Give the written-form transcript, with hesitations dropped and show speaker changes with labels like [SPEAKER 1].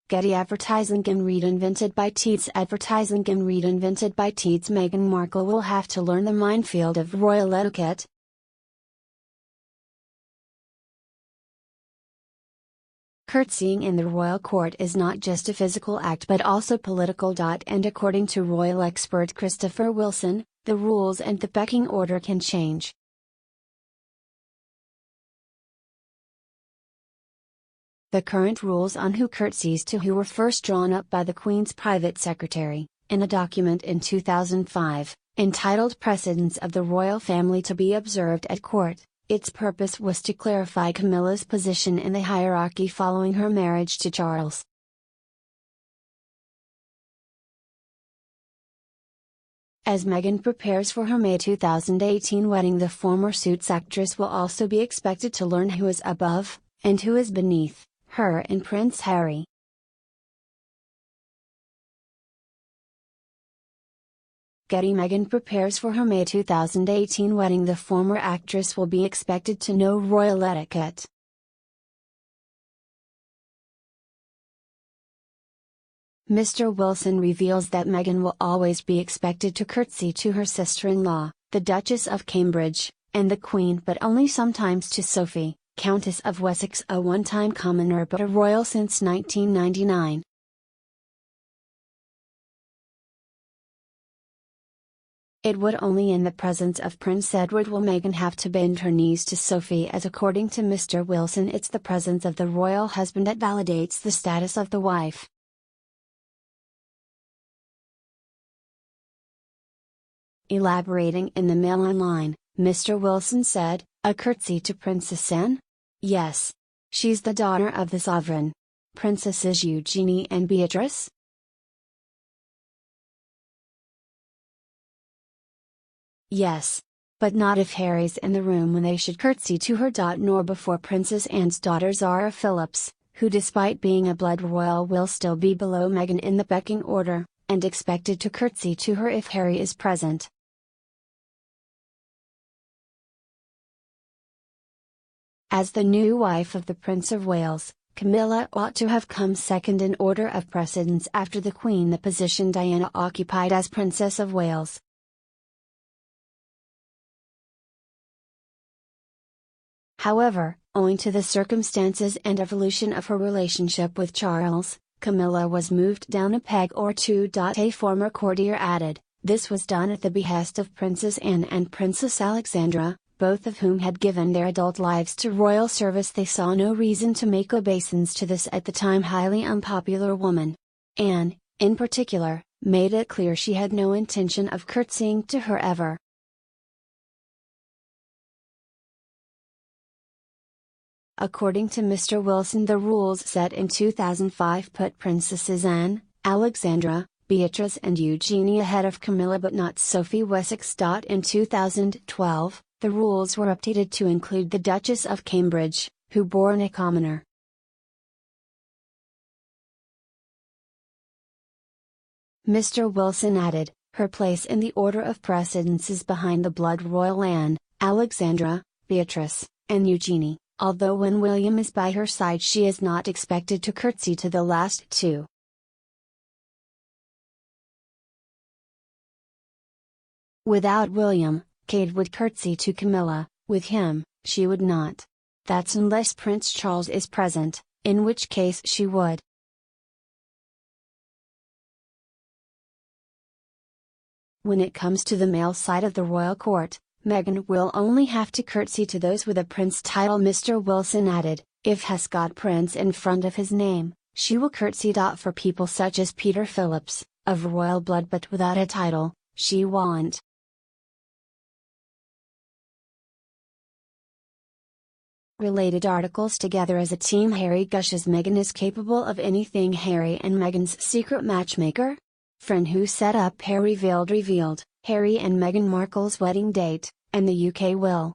[SPEAKER 1] Getty Advertising and Read invented by TeadsADVERTISINGinRead invented by TeadsMeghan Markle will have to learn the minefield of royal etiquette. Curtseying in the royal court is not just a physical act but also political. And according to royal expert Christopher Wilson, the rules and the pecking order can change. The current rules on who curtsies to who were first drawn up by the Queen's private secretary, in a document in 2005, entitled Precedence of the Royal Family to be Observed at Court. Its purpose was to clarify Camilla's position in the hierarchy following her marriage to Charles. As Meghan prepares for her May 2018 wedding, the former Suits actress will also be expected to learn who is above, and who is beneath, her and Prince Harry. GETTYMeghan prepares for her May 2018 wedding. The former actress will be expected to know royal etiquette. Mr. Wilson reveals that Meghan will always be expected to curtsy to her sister-in-law, the Duchess of Cambridge, and the Queen, but only sometimes to Sophie, Countess of Wessex, a one-time commoner but a royal since 1999. It would only in the presence of Prince Edward will Meghan have to bend her knees to Sophie, as according to Mr. Wilson it's the presence of the royal husband that validates the status of the wife. Elaborating in the Mail Online, Mr. Wilson said, "A curtsy to Princess Anne? Yes. She's the daughter of the sovereign. Princesses Eugenie and Beatrice? Yes. But not if Harry's in the room when they should curtsy to her. Nor before Princess Anne's daughter Zara Phillips, who despite being a blood royal will still be below Meghan in the pecking order, and expected to curtsy to her if Harry is present." As the new wife of the Prince of Wales, Camilla ought to have come second in order of precedence after the Queen, the position Diana occupied as Princess of Wales. However, owing to the circumstances and evolution of her relationship with Charles, Camilla was moved down a peg or two. A former courtier added, "This was done at the behest of Princess Anne and Princess Alexandra, both of whom had given their adult lives to royal service. They saw no reason to make obeisance to this at the time highly unpopular woman. Anne, in particular, made it clear she had no intention of curtsying to her ever." According to Mr. Wilson, the rules set in 2005 put Princesses Anne, Alexandra, Beatrice and Eugenie ahead of Camilla but not Sophie Wessex. In 2012, the rules were updated to include the Duchess of Cambridge, who born a commoner. Mr. Wilson added, "Her place in the order of precedence is behind the blood royal Anne, Alexandra, Beatrice, and Eugenie, although when William is by her side she is not expected to curtsy to the last two." Without William, Kate would curtsy to Camilla; with him, she would not. That's unless Prince Charles is present, in which case she would. When it comes to the male side of the royal court, Meghan will only have to curtsy to those with a prince title. Mr. Wilson added, "If has got Prince in front of his name, she will curtsy. For people such as Peter Phillips, of royal blood but without a title, she won't." Related articles together as a team. Harry gushes Meghan is capable of anything. Harry and Meghan's secret matchmaker? Friend who set up Harry revealed Harry and Meghan Markle's wedding date, and the UK will